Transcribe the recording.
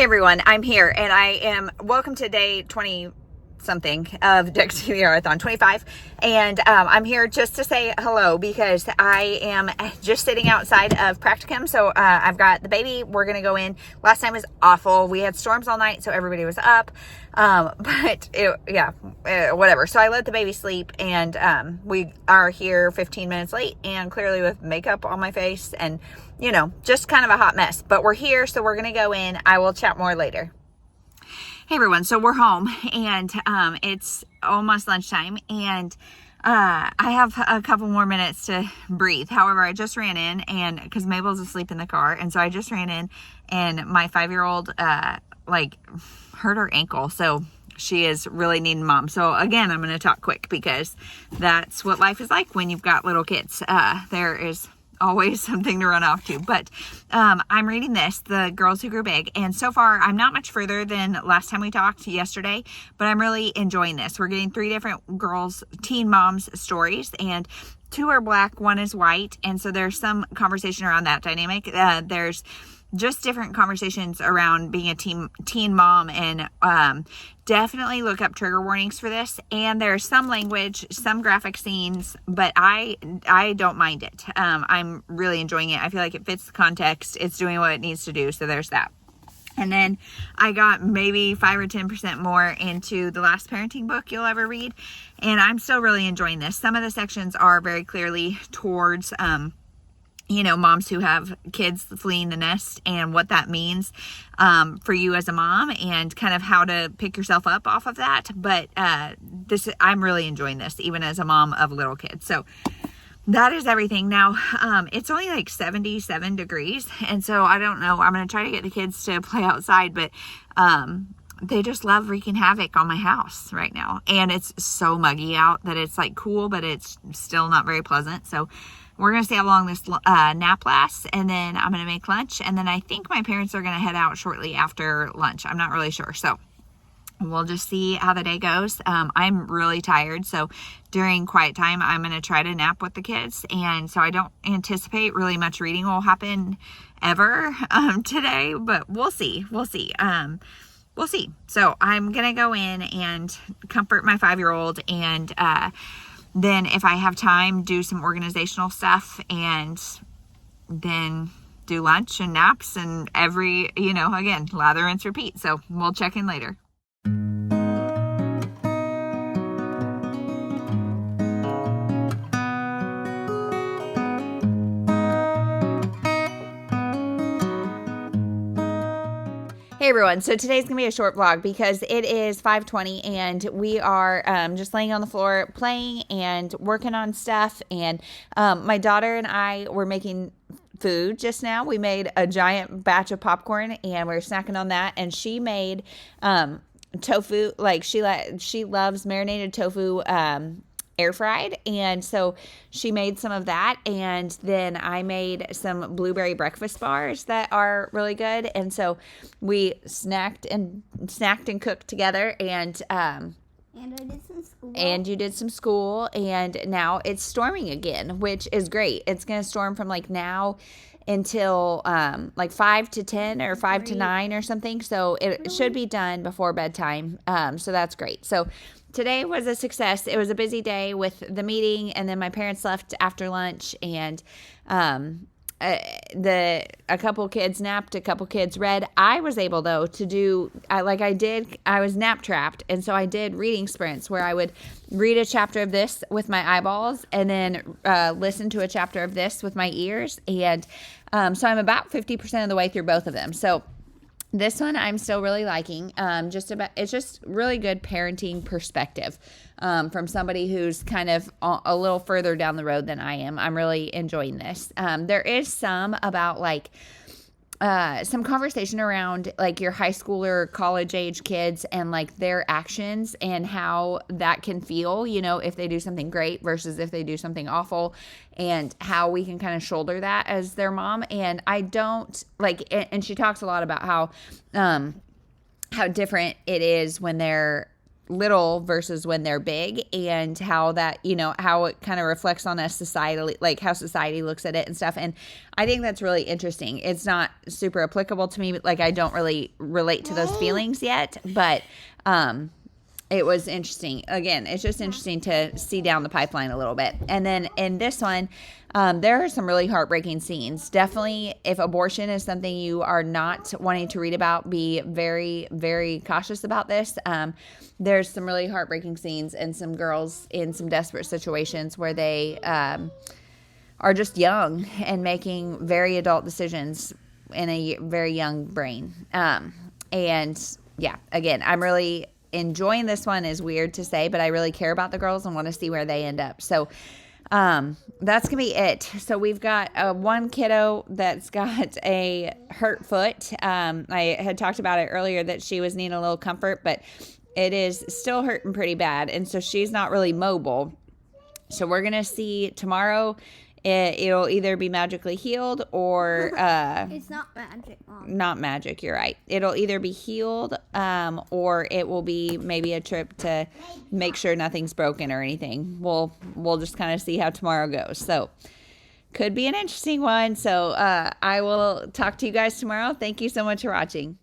Hey everyone, I'm here and I am welcome to day 20 something of TBRathon 25, and I'm here just to say hello because I am just sitting outside of practicum. So I've got the baby. We're gonna go in. Last time was awful. We had storms all night, so everybody was up, whatever. So I let the baby sleep, and we are here 15 minutes late and clearly with makeup on my face and just kind of a hot mess, but we're here, so we're gonna go in. I will chat more later. Hey everyone, so we're home and it's almost lunchtime, and I have a couple more minutes to breathe. However, I just ran in, and because Mabel's asleep in the car, and so I just ran in and my 5-year-old hurt her ankle, so she is really needing mom. So again, I'm going to talk quick because that's what life is like when you've got little kids. There is always something to run off to, but I'm reading this, The Girls Who Grew Big, and so far I'm not much further than last time we talked yesterday, but I'm really enjoying this. We're getting 3 different girls, teen moms stories, and 2 are black, 1 is white, and so there's some conversation around that dynamic. There's just different conversations around being a teen mom, and definitely look up trigger warnings for this. And there's some language, some graphic scenes, but I don't mind it. I'm really enjoying it. I feel like it fits the context. It's doing what it needs to do. So there's that. And then I got maybe 5 or 10% more into the last parenting book you'll ever read, and I'm still really enjoying this. Some of the sections are very clearly towards moms who have kids fleeing the nest and what that means for you as a mom, and kind of how to pick yourself up off of that. But I'm really enjoying this, even as a mom of little kids. So that is everything. Now, it's only like 77 degrees, and so I don't know. I'm going to try to get the kids to play outside, but they just love wreaking havoc on my house right now. And it's so muggy out that it's like cool, but it's still not very pleasant. So we're going to see how long this nap lasts, and then I'm going to make lunch, and then I think my parents are going to head out shortly after lunch. I'm not really sure, so we'll just see how the day goes. I'm really tired, so during quiet time, I'm going to try to nap with the kids, and so I don't anticipate really much reading will happen ever today, but we'll see. We'll see. So I'm going to go in and comfort my 5-year-old, and then if I have time, do some organizational stuff, and then do lunch and naps and again, lather, rinse, repeat. So we'll check in later. Hey everyone, so today's gonna be a short vlog because it is 5:20 and we are just laying on the floor playing and working on stuff, and my daughter and I were making food just now. We made a giant batch of popcorn and we're snacking on that, and she made tofu. Like she loves marinated tofu air fried, and so she made some of that, and then I made some blueberry breakfast bars that are really good, and so we snacked and cooked together, and I did some school. And you did some school, and now it's storming again, which is great. It's gonna storm from like now until 5 to 10 or 5 to 9 or something, so it should be done before bedtime, so that's great. So today was a success. It was a busy day with the meeting, and then my parents left after lunch, and a couple kids napped, a couple kids read. I was able though to do I was nap trapped, and so I did reading sprints where I would read a chapter of this with my eyeballs, and then listen to a chapter of this with my ears, and so I'm about 50% of the way through both of them. So this one I'm still really liking. It's just really good parenting perspective from somebody who's kind of a little further down the road than I am. I'm really enjoying this. There is some about some conversation around like your high school or college age kids and like their actions and how that can feel, if they do something great versus if they do something awful, and how we can kind of shoulder that as their mom. And I don't and she talks a lot about how different it is when they're little versus when they're big, and how that, you know, how it kind of reflects on us societally, like how society looks at it and stuff. And I think that's really interesting. It's not super applicable to me, but like I don't really relate to those feelings yet, but it was interesting. Again, it's just interesting to see down the pipeline a little bit. And then in this one, there are some really heartbreaking scenes. Definitely, if abortion is something you are not wanting to read about, be very, very cautious about this. There's some really heartbreaking scenes and some girls in some desperate situations where they are just young and making very adult decisions in a very young brain. And yeah, again, I'm really enjoying this one. Is weird to say, but I really care about the girls and want to see where they end up. So that's gonna be it. So we've got one kiddo that's got a hurt foot. I had talked about it earlier that she was needing a little comfort, but it is still hurting pretty bad, and so she's not really mobile. So we're gonna see tomorrow. It'll either be magically healed or it's not magic, Mom. Not magic, you're right. It'll either be healed or it will be maybe a trip to make sure nothing's broken or anything. We'll just kind of see how tomorrow goes. So could be an interesting one. So I will talk to you guys tomorrow. Thank you so much for watching.